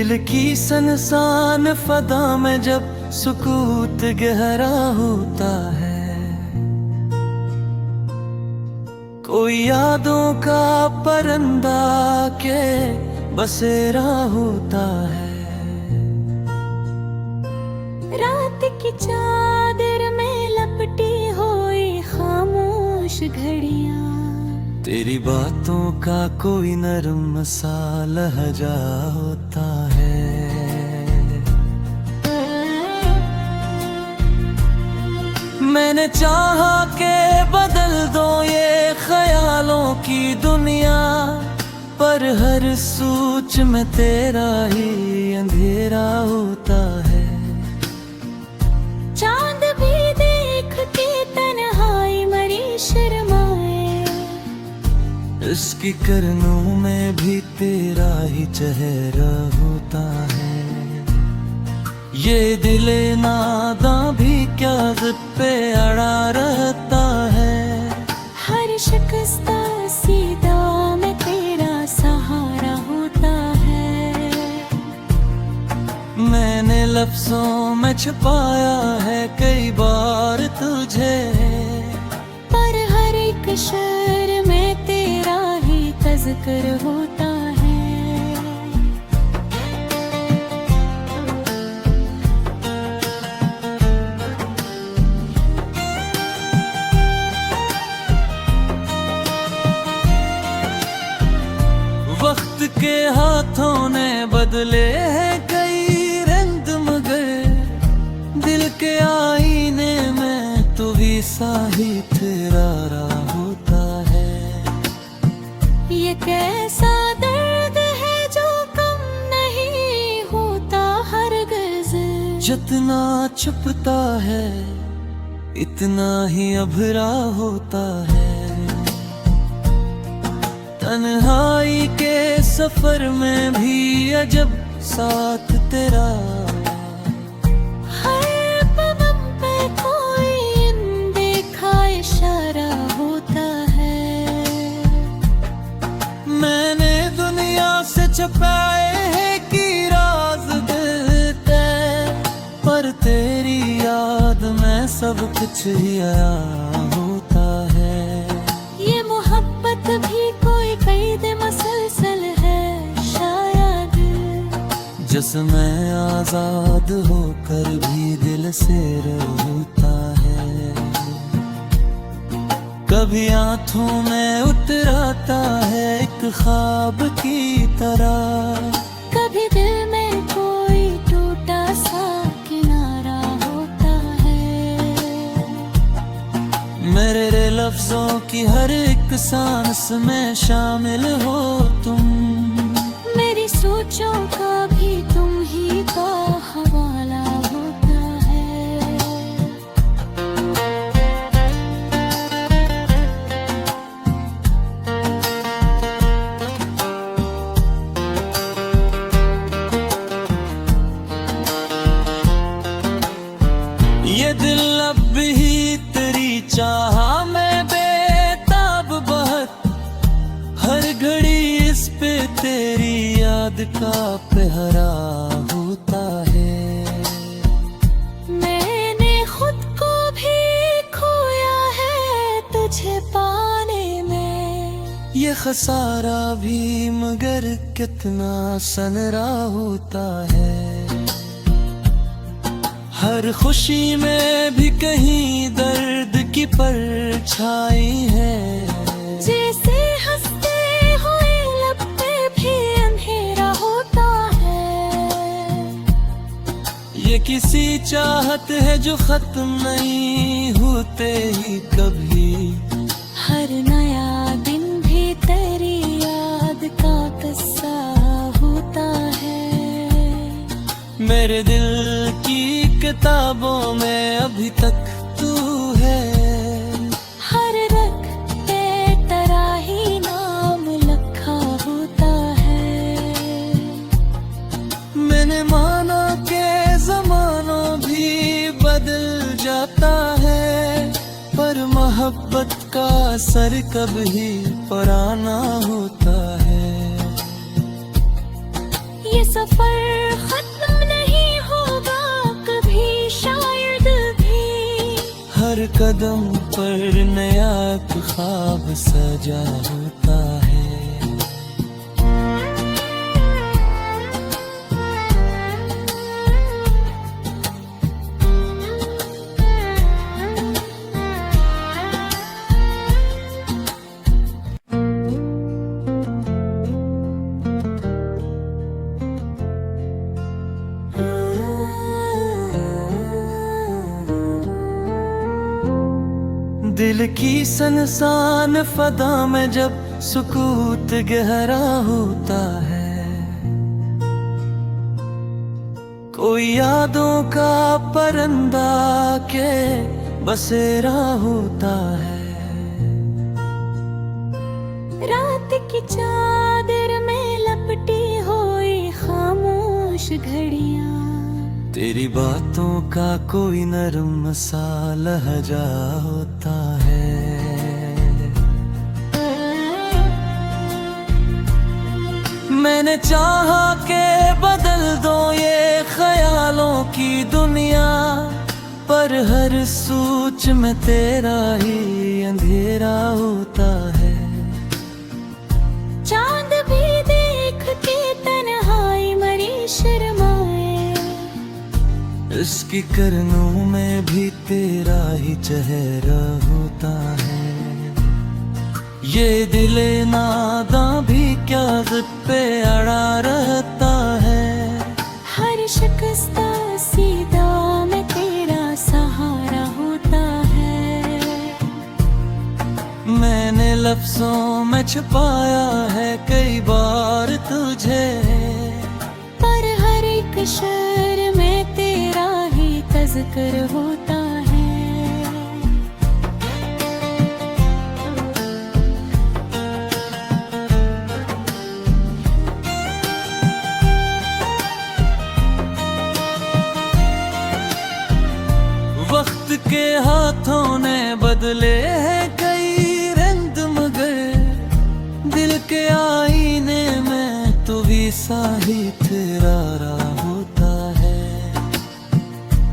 दिल की सनसान फदा में जब सुकूत गहरा होता है, कोई यादों का परिंदा के बसेरा होता है। रात की चादर में लपटी हुई खामोश घड़ियां, तेरी बातों का कोई नरम सा लहजा होता है। मैंने चाहा के बदल दो ये ख्यालों की दुनिया, पर हर सोच में तेरा ही अंधेरा होता है। चांद भी देख के तन्हाई मरी शर्माए, इसकी किरणों में भी तेरा ही चेहरा होता है। ये दिले नादा भी क्या जिद पे अड़ा रहता है। हर शिकस्ता सीधा में तेरा सहारा होता है। मैंने लफ्जों में छुपाया है कई बार तुझे, पर हर एक शेर में तेरा ही तज़किर होता है। वक्त के हाथों ने बदले हैं कई रंग, मगर दिल के आईने में तू भी साही तेरा होता है। ये कैसा दर्द है जो कम नहीं होता हरगिज़, जितना छुपता है इतना ही अभरा होता है। तन्हाई के सफर में भी अजब साथ तेरा, हर पदम पे कोई अनदेखा इशारा होता है। मैंने दुनिया से छुपाए हैं कि राज दिल तय, पर तेरी याद में सब कुछ ही आया होता है। ये मोहब्बत भी कोई कैद मसलसल है शायद, जिसमें आजाद होकर भी दिल से रोता है। कभी आंखों में उतराता है एक ख्वाब की तरह, कभी दिल में कोई टूटा सा किनारा होता है। मेरे लफ्जों की हर एक सांस में शामिल हो तुम, मेरी सोचों का भी तुम ही का हवाला होता है। ये दिल अब भी तेरी चाह में बेताब बहुत, हर घड़ी इस पे तेरी याद का पहरा होता है। मैंने खुद को भी खोया है तुझे पाने में, ये खसारा भी मगर कितना सनरा होता है। हर खुशी में भी कहीं दर्द की परछाई है, जैसे हंसते हुए लब पे भी अंधेरा होता है। ये किसी चाहत है जो खत्म नहीं होते ही कभी, हर नया दिन भी तेरी याद का किस्सा होता है। मेरे दिल की किताबों में अभी तक तू है, हर रग पे तेरा ही नाम लिखा होता है। मैंने माना के जमानों भी बदल जाता है, पर मोहब्बत का असर कभी पुराना होता है। ये सफर खत्म नहीं होगा कभी शायद भी। हर कदम पर नया ख्वाब सजा होता है। दिल की सनसान फदा में जब सुकूत गहरा होता है, कोई यादों का परिंदा के बसेरा होता है। रात की चादर में लपटी हुई खामोश घड़ियां, तेरी बातों का कोई नरम सा लहजा होता है। मैंने चाहा के बदल दो ये ख्यालों की दुनिया, पर हर सोच में तेरा ही अंधेरा होता है। चांद भी देख के तन्हाई मरी शर्माए, इसकी करनों में भी तेरा ही चेहरा होता है। ये दिले नादा भी क्या ज़िद पे अड़ा रहता है। हर शिकस्ता सीधा में तेरा सहारा होता है। मैंने लफ्जों में छुपाया है कई बार तुझे, पर हर एक शहर में तेरा ही तज़किर होता है। वक्त के हाथों ने बदले हैं कई रंग, मगर दिल के आईने में तो भी साही तेरा होता है।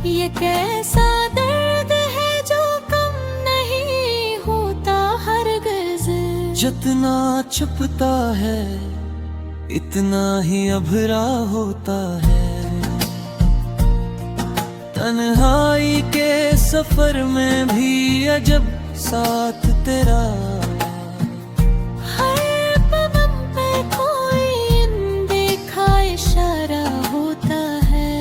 ये कैसा दर्द है जो कम नहीं होता हरगिज़, जितना छुपता है इतना ही अभरा होता है। तन्हाई के सफर में भी अजब साथ तेरा, हर पदम पे कोई अनदेखा इशारा होता है।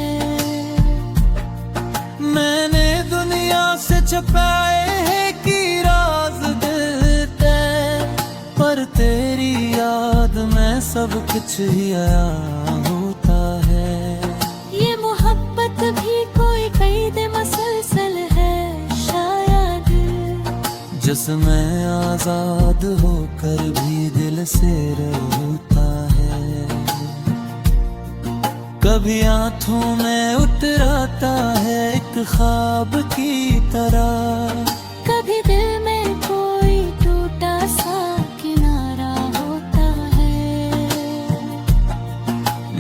मैंने दुनिया से छुपाए हैं कि राज दिल तय, पर तेरी याद में सब कुछ ही आया होता है। ये मोहब्बत भी कोई कैद मसलसल है शायद, जिसमें आजाद होकर भी दिल से रहता है। कभी आंखों में उतराता है एक ख्वाब की तरह, कभी दिल में कोई टूटा सा किनारा होता है।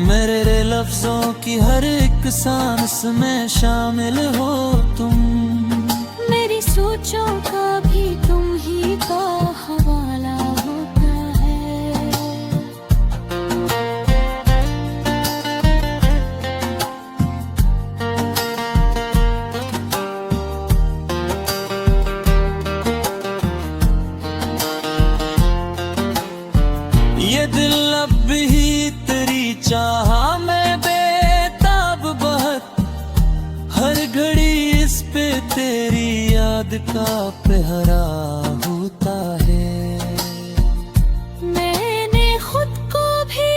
मेरे लफ्जों की हर एक सांस में शामिल हो तुम, मेरी सोचों का भी तुम ही का हवाला होता है। ये दिल अब भी तेरी चाह में बेताब बहुत, हर घड़ी इस पे तेरी याद का पहरा होता है। मैंने खुद को भी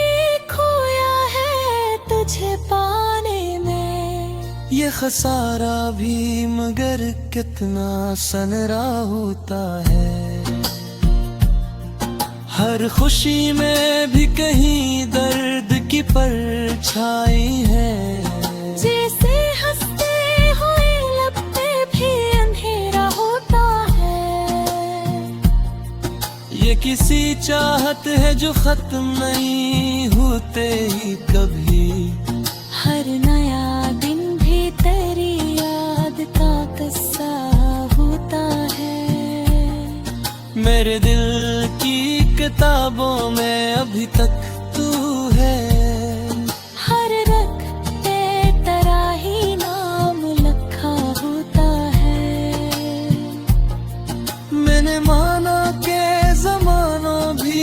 खोया है तुझे पाने में, ये खसारा भी मगर कितना सनरा होता है। हर खुशी में भी कहीं दर्द की परछाई है, जैसे हंसते हुए लब पे भी अंधेरा होता है। ये किसी चाहत है जो खत्म नहीं होते ही कभी। हर नया दिन भी तेरी याद का किस्सा होता है। मेरे दिल की किताबों में अभी तक तू है। हर रख पे तेरा ही नाम लिखा होता है। मैंने माना के जमाना भी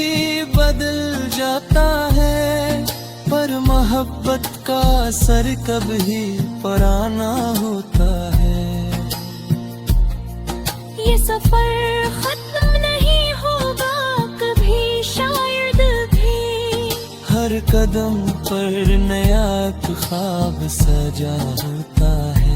बदल जाता है, पर मोहब्बत का असर कभी पुराना होता है। ये सफर खत्म नहीं होगा कभी शायद भी। हर कदम पर नया ख्वाब सजा होता है।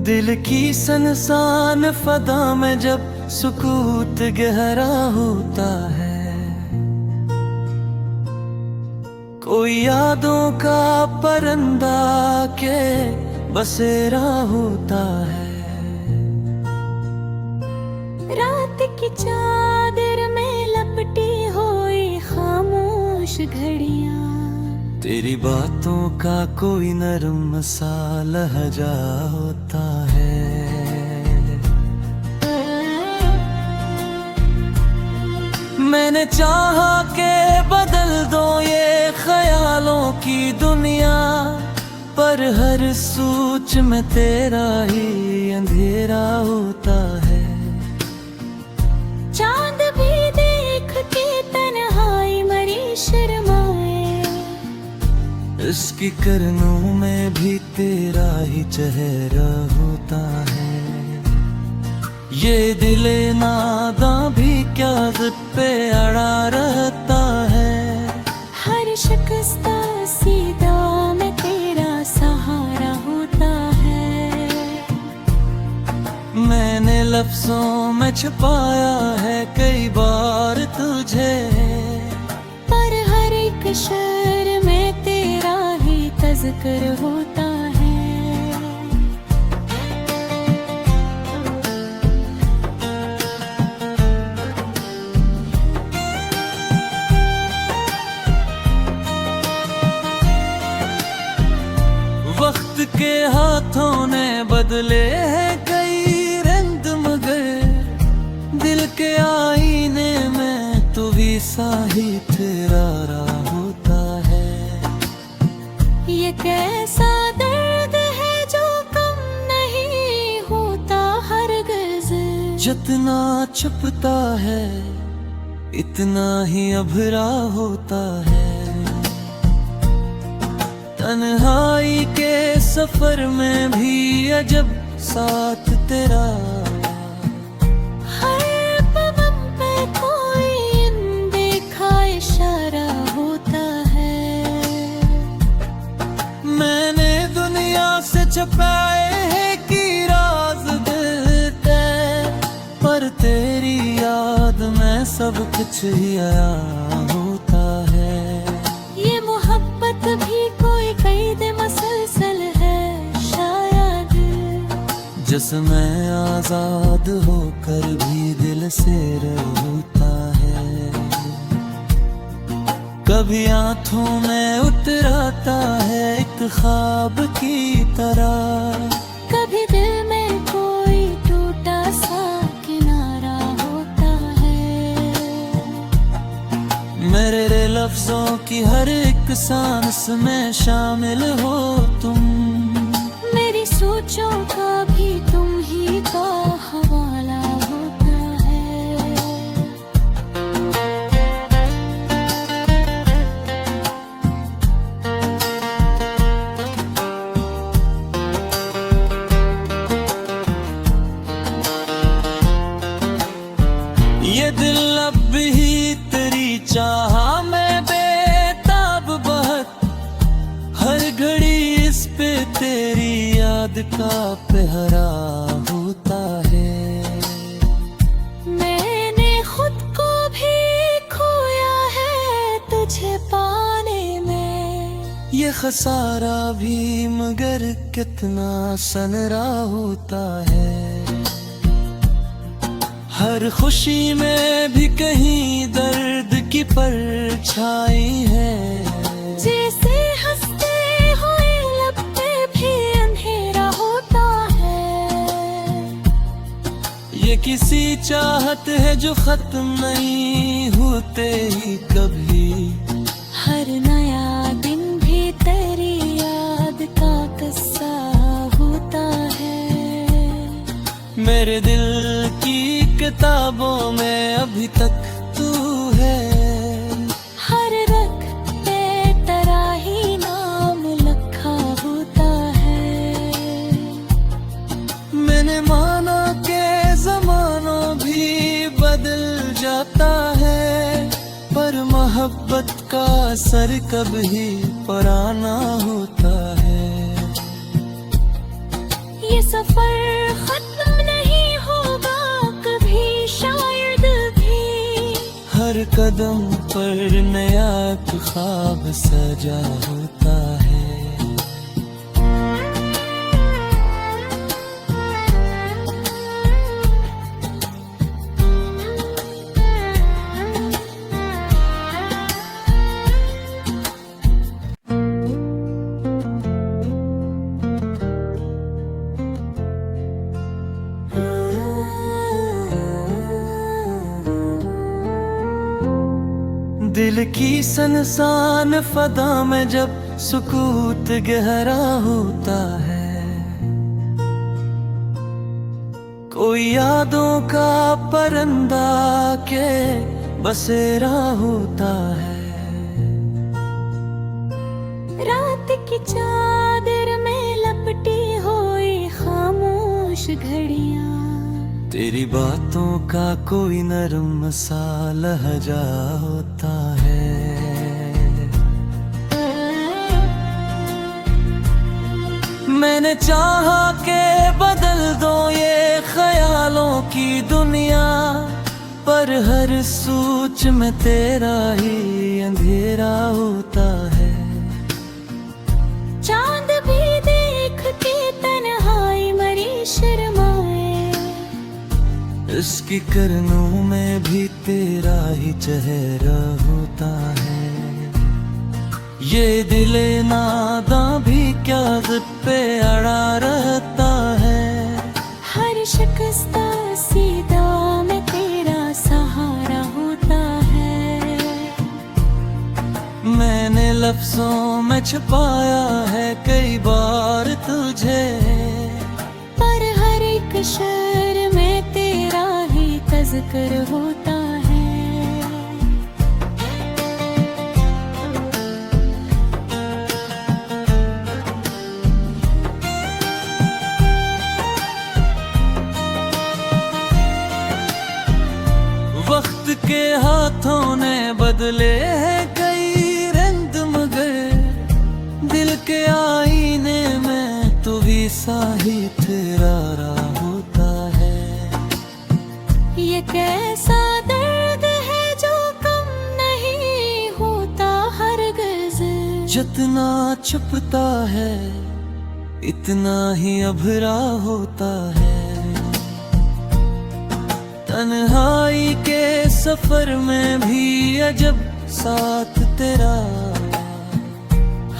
दिल की सनसान फदा में जब सुकूत गहरा होता है, कोई यादों का परिंदा के बसेरा होता है। रात की चादर में लपटी हुई खामोश घड़ियां, तेरी बातों का कोई नरम सा लहजा होता है। मैंने चाहा के बदल दो ये ख्यालों की दुनिया, पर हर सोच में तेरा ही अंधेरा होता है। चांद भी देख के तन्हाई मरी शर्माए, इसकी किरणों में भी तेरा ही चेहरा होता है। ये दिले नादा भी क्या जिद पे अड़ा रहता है। हर शिकस्ता सीधा में तेरा सहारा होता है। मैंने लफ्जों में छुपाया है कई बार तुझे, पर हर एक शेर में तेरा ही तज़किर होता है। वक्त के हाथों ने बदले हैं कई रंग, मगर दिल के आईने में तो भी साही तेरा रहा होता है। ये कैसा दर्द है जो कम नहीं होता हरगिज़, जितना छुपता है इतना ही अभरा होता है। तन्हाई के सफर में भी अजब साथ तेरा, हर पवन पे कोई अनदेखा इशारा होता है। मैंने दुनिया से छुपाए हैं कि राज दिल तय, पर तेरी याद में सब कुछ ही आया होता है। ये मोहब्बत भी कोई कैद मसलसल है शायद, जिसमें आजाद होकर भी दिल से रहता है। कभी आंखों में उतराता है एक ख्वाब की तरह, कभी दिल में कोई टूटा सा किनारा होता है। मेरे लफ्जों की हर एक सांस में शामिल हो तुम, मेरी सोचों का भी तुम ही का हवाला होता है। ये दिल अब भी तेरी चाह में बेताब बहुत नींद का पहरा होता है। मैंने खुद को भी खोया है तुझे पाने में। ये खसारा भी मगर कितना सनरा होता है। हर खुशी में भी कहीं दर्द की परछाई है। जैसे हंसते हुए लब पे भी अंधेरा होता है। ये किसी चाहत है जो खत्म नहीं होते ही कभी। हर नया दिन भी तेरी याद का किस्सा होता है। मेरे दिल की किताबों में अभी तक तू है। हर रख पे तेरा ही नाम लिखा होता है। मैंने माना के ज़माना भी बदल जाता है, पर मोहब्बत का असर कभी पुराना होता है। ये सफर खत्म नहीं होगा कभी शायद भी। हर कदम पर नया ख्वाब सजा होता है। दिल की सनसान फदा में जब सुकूत गहरा होता है, कोई यादों का परिंदा के बसेरा होता है। रात की चादर में लपटी हुई खामोश घड़ियां। तेरी बातों का कोई नरम सा लहजा होता है। मैंने चाहा के बदल दो ये ख्यालों की दुनिया, पर हर सोच में तेरा ही अंधेरा होता है। चांद भी देख के तन्हाई मरी शर्माए। इसकी किरणों में भी तेरा ही चेहरा होता है। ये दिले नादा भी क्या ज़िद पे अड़ा रहता है। हर शिकस्ता सीधा में तेरा सहारा होता है। मैंने लफ्जों में छुपाया है कई बार तुझे, पर हर एक शेर में तेरा ही तज़किर होता है। वक्त के हाथों ने बदले हैं कई रंग, मगर दिल के आईने में तो भी साही तेरा रहा होता है। ये कैसा दर्द है जो कम नहीं होता हरगिज़। जितना छुपता है इतना ही अभरा होता है। तन्हाई के सफर में भी अजब साथ तेरा।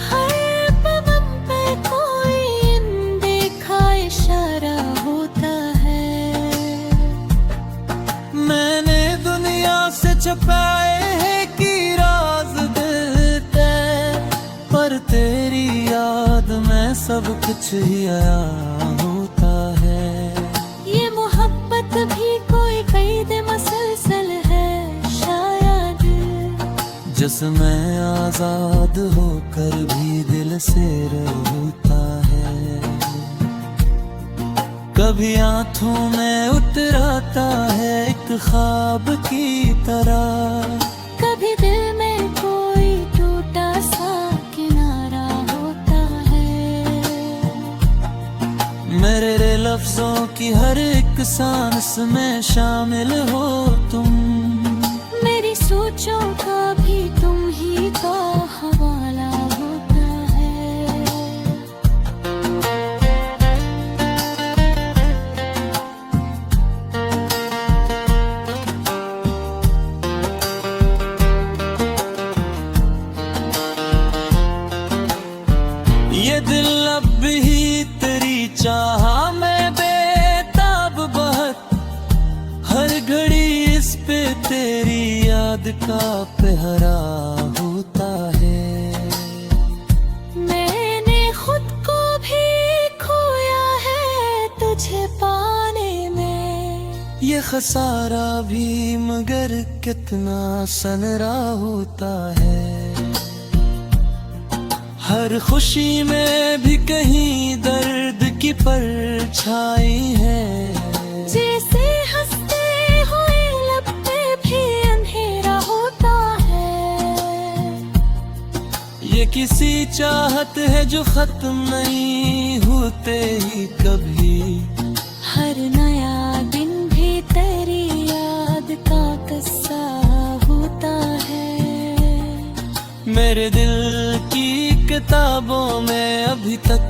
हर पवन पे कोई अनदेखा इशारा होता है। मैंने दुनिया से छुपाए हैं कि राज दिल तय, पर तेरी याद में सब कुछ ही आया होता है। ये मोहब्बत भी कोई कैद मसलसल है शायद, जिसमें आजाद होकर भी दिल से रहता है। कभी आंखों में उतराता है एक ख्वाब की तरह, कभी दिल में कोई टूटा सा किनारा होता है। लफ्जों की हर एक सांस में शामिल हो तुम। मेरी सोचों का भी तुम ही तो हवाला होता है। ये दिल अब भी तेरी चाह में बेताब बहुत, हर घड़ी इस पे तेरी याद का पहरा होता है। मैंने खुद को भी खोया है तुझे पाने में। ये खसारा भी मगर कितना सनरा होता है। हर खुशी में भी कहीं दर्द की परछाई है। जैसे हंसते हुए लब पे भी अंधेरा होता है। ये किसी चाहत है जो खत्म नहीं होते ही कभी। हर नया दिन भी तेरी याद का किस्सा होता है। मेरे दिल की किताबों में अभी तक